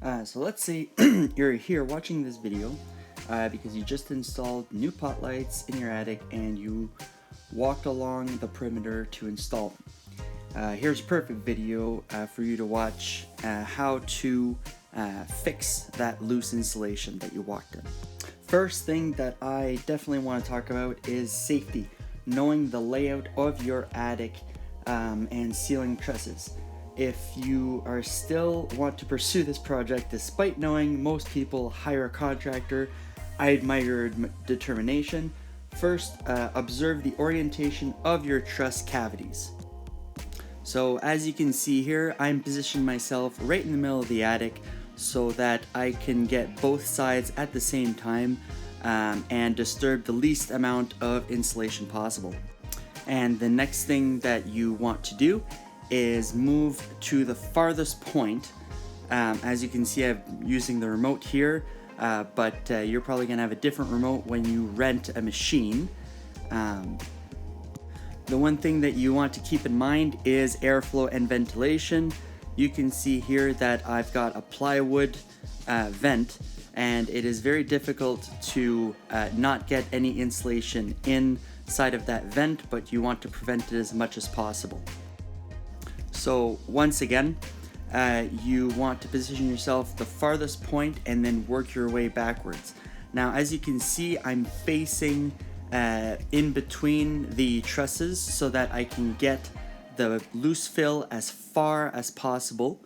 So let's say you're here watching this video because you just installed new pot lights in your attic and you walked along the perimeter to install them. Here's a perfect video for you to watch how to fix that loose insulation that you walked in. First thing that I definitely want to talk about is safety, knowing the layout of your attic and ceiling trusses. If you are still want to pursue this project despite knowing most people hire a contractor, I admire your determination. First, observe the orientation of your truss cavities. So as you can see here, I'm positioning myself right in the middle of the attic so that I can get both sides at the same time and disturb the least amount of insulation possible. And the next thing that you want to do is move to the farthest point. As you can see, I'm using the remote here, but you're probably gonna have a different remote when you rent a machine. The one thing that you want to keep in mind is airflow and ventilation. You can see here that I've got a plywood vent, and it is very difficult to not get any insulation inside of that vent, but you want to prevent it as much as possible. So once again, you want to position yourself the farthest point and then work your way backwards. Now, as you can see, I'm facing in between the trusses so that I can get the loose fill as far as possible.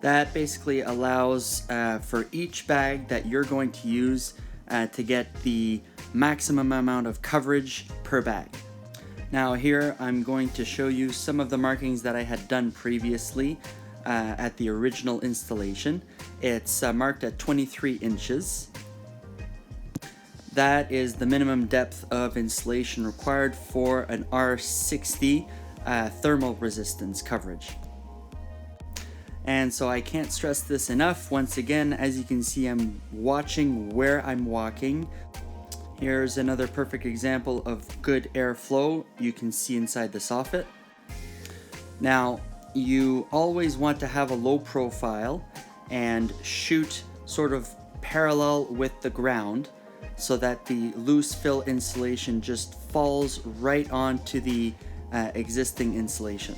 That basically allows for each bag that you're going to use to get the maximum amount of coverage per bag. Now here I'm going to show you some of the markings that I had done previously at the original installation. It's marked at 23 inches. That is the minimum depth of insulation required for an R60 thermal resistance coverage. And so I can't stress this enough. Once again, as you can see, I'm watching where I'm walking. Here's another perfect example of good airflow. You can see inside the soffit. Now, you always want to have a low profile and shoot sort of parallel with the ground so that the loose fill insulation just falls right onto the existing insulation.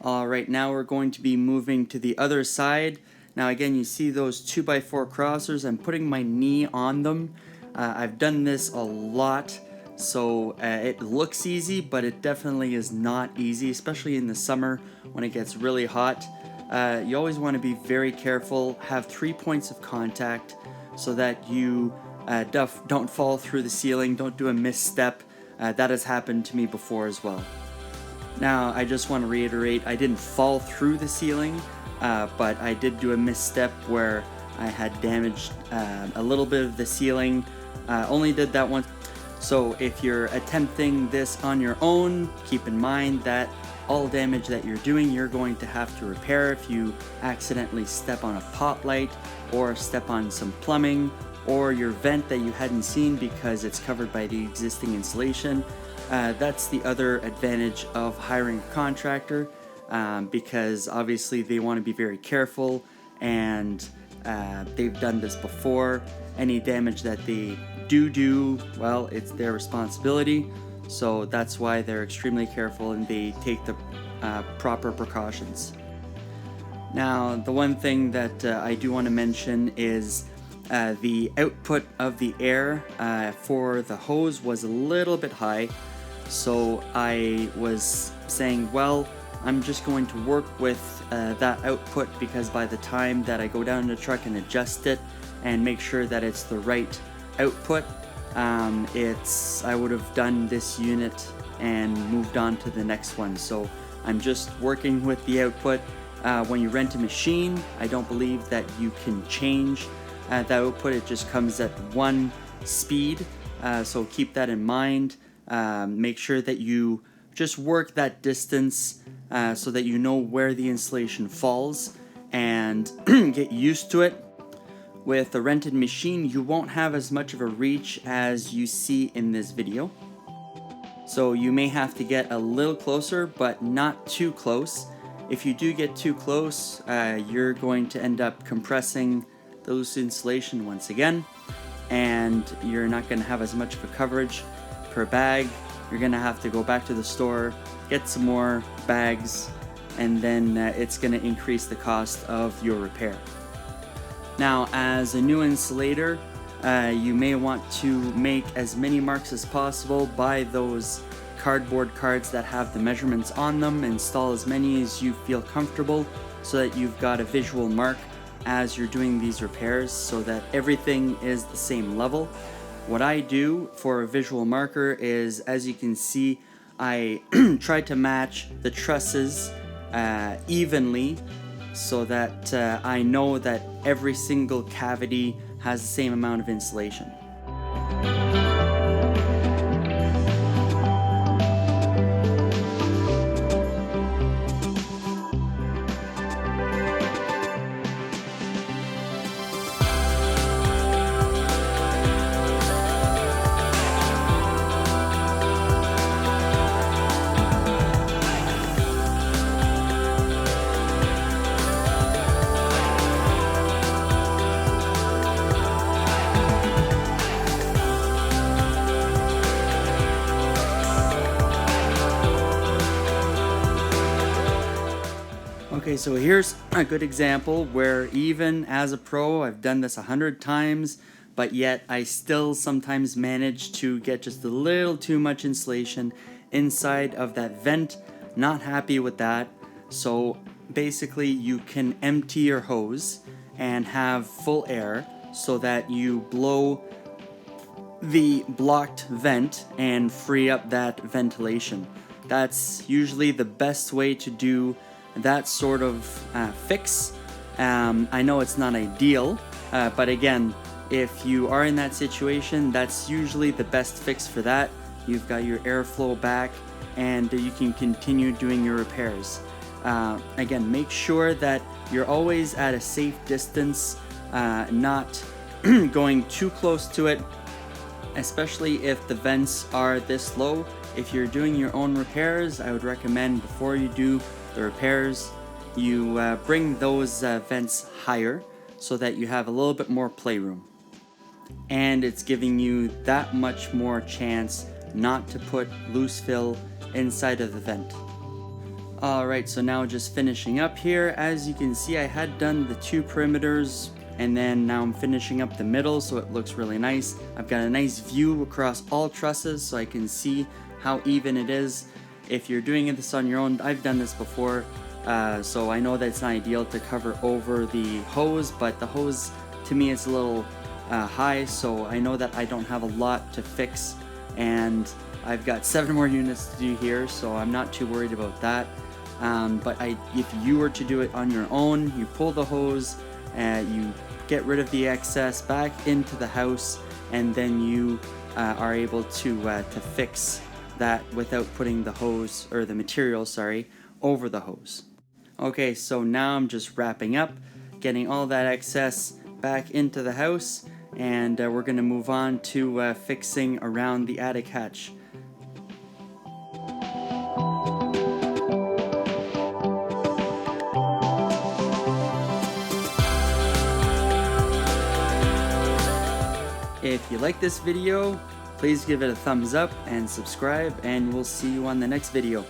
All right, now we're going to be moving to the other side. Now again, you see those 2x4 crossers. I'm putting my knee on them. I've done this a lot, so it looks easy, but it definitely is not easy, especially in the summer when it gets really hot. You always want to be very careful, have 3 points of contact so that you don't fall through the ceiling, don't do a misstep. That has happened to me before as well. Now, I just want to reiterate, I didn't fall through the ceiling, but I did do a misstep where I had damaged a little bit of the ceiling. Only did that once. So if you're attempting this on your own, keep in mind that all damage that you're doing, you're going to have to repair if you accidentally step on a pot light or step on some plumbing or your vent that you hadn't seen because it's covered by the existing insulation. That's the other advantage of hiring a contractor because obviously they want to be very careful, and they've done this before. Any damage that they do, well, it's their responsibility. So that's why they're extremely careful and they take the proper precautions. Now, the one thing that I do want to mention is the output of the air for the hose was a little bit high. So I was saying, well, I'm just going to work with that output, because by the time that I go down in the truck and adjust it and make sure that it's the right output, I would have done this unit and moved on to the next one. So I'm just working with the output. When you rent a machine, I don't believe that you can change the output. It just comes at one speed. So keep that in mind. Make sure that you just work that distance so that you know where the insulation falls and get used to it. With a rented machine, you won't have as much of a reach as you see in this video. So you may have to get a little closer, but not too close. If you do get too close, you're going to end up compressing the loose insulation once again, and you're not going to have as much of a coverage per bag. You're going to have to go back to the store, get some more bags, and then it's going to increase the cost of your repair. Now, as a new insulator, you may want to make as many marks as possible. Buy those cardboard cards that have the measurements on them. Install as many as you feel comfortable so that you've got a visual mark as you're doing these repairs, so that everything is the same level. What I do for a visual marker is, as you can see, I try to match the trusses evenly so that I know that every single cavity has the same amount of insulation. Okay, so here's a good example where even as a pro, I've done this 100 times, but yet I still sometimes manage to get just a little too much insulation inside of that vent. Not happy with that. So basically you can empty your hose and have full air so that you blow the blocked vent and free up that ventilation. That's usually the best way to do that sort of fix. I know it's not ideal, but again, if you are in that situation, that's usually the best fix for that. You've got your airflow back and you can continue doing your repairs. Again, make sure that you're always at a safe distance, not going too close to it, especially if the vents are this low. If you're doing your own repairs, I would recommend before you do the repairs, you bring those vents higher so that you have a little bit more playroom. And it's giving you that much more chance not to put loose fill inside of the vent. Alright, so now just finishing up here. As you can see, I had done the two perimeters, and then now I'm finishing up the middle so it looks really nice. I've got a nice view across all trusses so I can see how even it is. If you're doing this on your own, I've done this before, so I know that it's not ideal to cover over the hose, but the hose to me is a little high, so I know that I don't have a lot to fix, and I've got 7 more units to do here, so I'm not too worried about that. But if you were to do it on your own, you pull the hose, you get rid of the excess back into the house, and then you are able to fix that without putting the hose, or the material, sorry, over the hose. Okay, so now I'm just wrapping up, getting all that excess back into the house, and we're going to move on to fixing around the attic hatch. If you like this video, please give it a thumbs up and subscribe, and we'll see you on the next video.